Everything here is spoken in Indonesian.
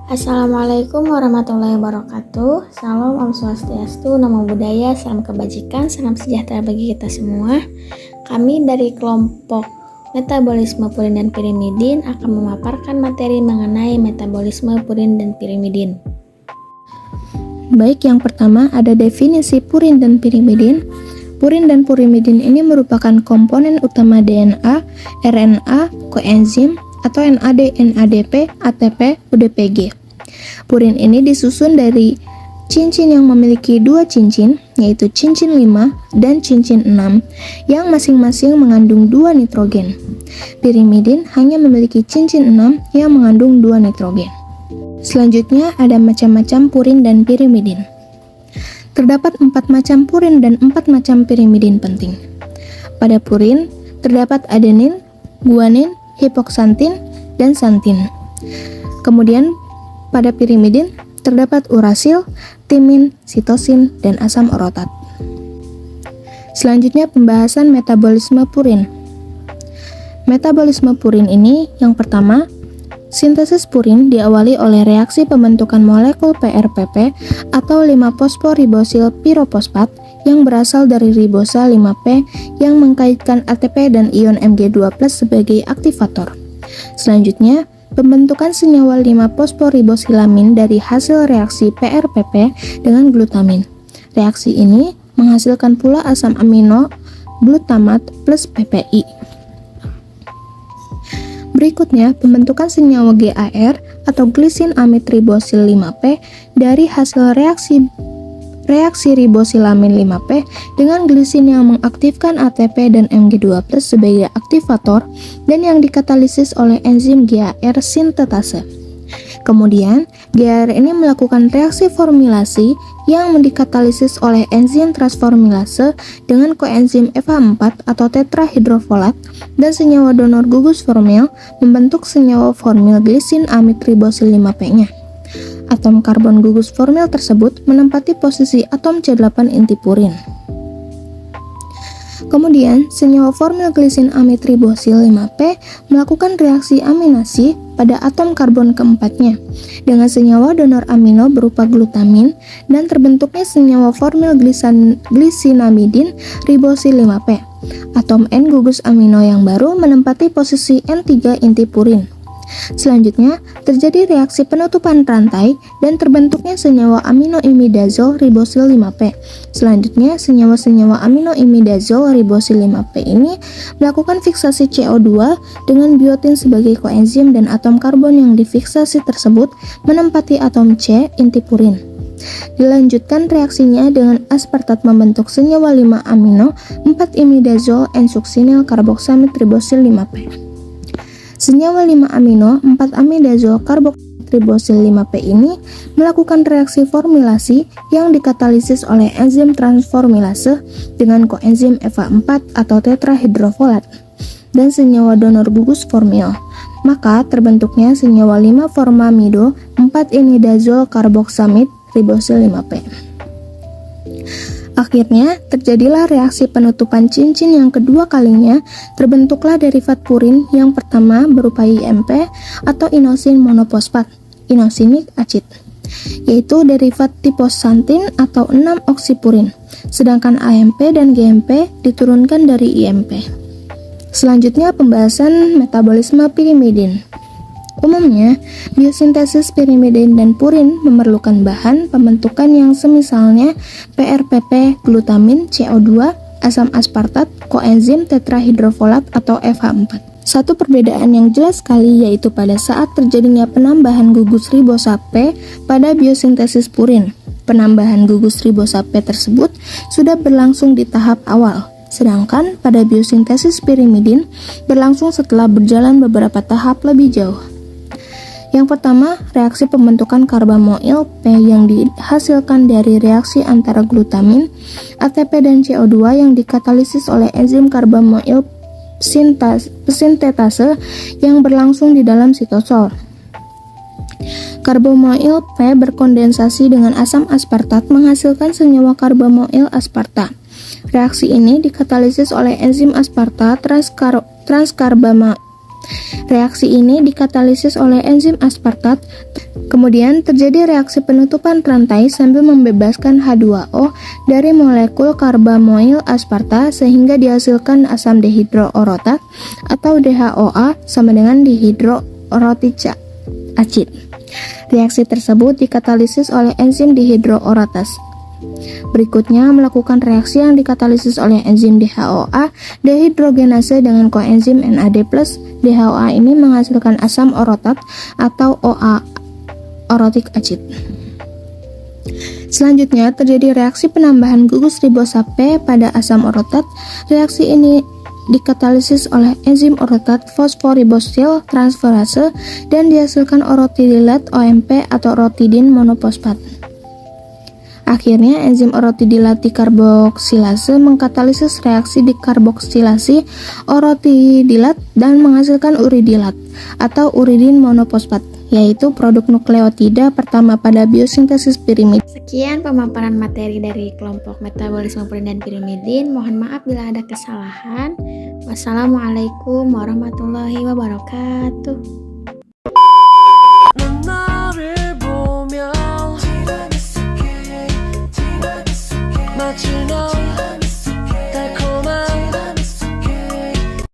Assalamualaikum warahmatullahi wabarakatuh. Salam Om Swastiastu, Namo Buddhaya, salam kebajikan, salam sejahtera bagi kita semua. Kami dari kelompok metabolisme purin dan pirimidin akan memaparkan materi mengenai metabolisme purin dan pirimidin. Baik, yang pertama ada definisi purin dan pirimidin. Purin dan pirimidin ini merupakan komponen utama DNA, RNA, koenzim, atau NAD, NADP, ATP, UDPG. Purin ini disusun dari cincin yang memiliki dua cincin, yaitu cincin 5 dan cincin 6, yang masing-masing mengandung 2 nitrogen. Pirimidin hanya memiliki cincin 6 yang mengandung 2 nitrogen. Selanjutnya ada macam-macam purin dan pirimidin. Terdapat 4 macam purin dan 4 macam pirimidin penting. Pada purin, terdapat adenin, guanin, hipoksantin, dan santin. Kemudian pada pirimidin terdapat urasil, timin, sitosin, dan asam orotat. Selanjutnya pembahasan metabolisme purin. Metabolisme purin ini yang pertama, sintesis purin diawali oleh reaksi pembentukan molekul PRPP atau 5-fosforibosil piroposfat yang berasal dari ribosa 5P yang mengkaitkan ATP dan ion Mg2+ sebagai aktivator. Selanjutnya, pembentukan senyawa 5-fosforibosilamin dari hasil reaksi PRPP dengan glutamin. Reaksi ini menghasilkan pula asam amino glutamat plus PPI. Berikutnya, pembentukan senyawa GAR atau glisin amid ribosil 5P dari hasil reaksi ribosilamin 5P dengan glisin yang mengaktifkan ATP dan Mg2+ sebagai aktivator dan yang dikatalisis oleh enzim GAR sintetase. Kemudian, GAR ini melakukan reaksi formilasi yang dikatalisis oleh enzim transformilase dengan koenzim FH4 atau tetrahidrofolat dan senyawa donor gugus formil membentuk senyawa formil glisin amid ribosil 5P-nya. Atom karbon gugus formil tersebut menempati posisi atom C8 inti purin. Kemudian, senyawa formil glisin amid ribosil 5P melakukan reaksi aminasi pada atom karbon keempatnya dengan senyawa donor amino berupa glutamin dan terbentuknya senyawa formil glisinamidin ribosil 5P. Atom N gugus amino yang baru menempati posisi N3 inti purin. Selanjutnya, terjadi reaksi penutupan rantai dan terbentuknya senyawa aminoimidazol ribosil 5P. Selanjutnya, senyawa-senyawa aminoimidazol ribosil 5P ini melakukan fiksasi CO2 dengan biotin sebagai koenzim dan atom karbon yang difiksasi tersebut menempati atom C inti purin. Dilanjutkan reaksinya dengan aspartat membentuk senyawa 5 amino 4-imidazol N-suksinil karboksamid ribosil 5P. Senyawa 5 amino 4-amidazol karboksamid ribosil 5P ini melakukan reaksi formilasi yang dikatalisis oleh enzim transformilase dengan koenzim FH4 atau tetrahidrofolat dan senyawa donor gugus formil. Maka terbentuknya senyawa 5-formamido 4-imidazol karboksamid ribosil 5P. Akhirnya, terjadilah reaksi penutupan cincin yang kedua kalinya, terbentuklah derivat purin yang pertama berupa IMP atau inosin monoposfat, inosinic acid, yaitu derivat tiposantin atau 6-oksipurin, sedangkan AMP dan GMP diturunkan dari IMP. Selanjutnya pembahasan metabolisme pirimidin. Umumnya, biosintesis pirimidin dan purin memerlukan bahan pembentukan yang semisalnya PRPP, glutamin, CO2, asam aspartat, koenzim tetrahidrofolat atau FH4. Satu perbedaan yang jelas sekali yaitu pada saat terjadinya penambahan gugus ribosa P pada biosintesis purin. Penambahan gugus ribosa P tersebut sudah berlangsung di tahap awal. Sedangkan pada biosintesis pirimidin berlangsung setelah berjalan beberapa tahap lebih jauh. Yang pertama, reaksi pembentukan karbamoil P yang dihasilkan dari reaksi antara glutamin, ATP dan CO2 yang dikatalisis oleh enzim karbamoil sintetase yang berlangsung di dalam sitosol. Karbamoil P berkondensasi dengan asam aspartat menghasilkan senyawa karbamoil asparta. Reaksi ini dikatalisis oleh enzim asparta Reaksi ini dikatalisis oleh enzim aspartat, kemudian terjadi reaksi penutupan rantai sambil membebaskan H2O dari molekul karbamoil aspartat sehingga dihasilkan asam dehidroorotat atau DHOA sama dengan dihidroorotic acid. Reaksi tersebut dikatalisis oleh enzim dihidrooratase. Berikutnya, melakukan reaksi yang dikatalisis oleh enzim DHOA dehidrogenase dengan koenzim NAD+. DHOA ini menghasilkan asam orotat atau OA, orotic acid. Selanjutnya, terjadi reaksi penambahan gugus ribosa P pada asam orotat. Reaksi ini dikatalisis oleh enzim orotat fosforibosil transferase dan dihasilkan orotidilat OMP atau orotidin monoposfat. Akhirnya, enzim orotidilat dikarboksilase mengkatalisis reaksi dikarboksilasi orotidilat dan menghasilkan uridilat atau uridin monoposfat, yaitu produk nukleotida pertama pada biosintesis pirimida. Sekian pemaparan materi dari kelompok metabolisme protein dan pirimidin. Mohon maaf bila ada kesalahan. Wassalamualaikum warahmatullahi wabarakatuh.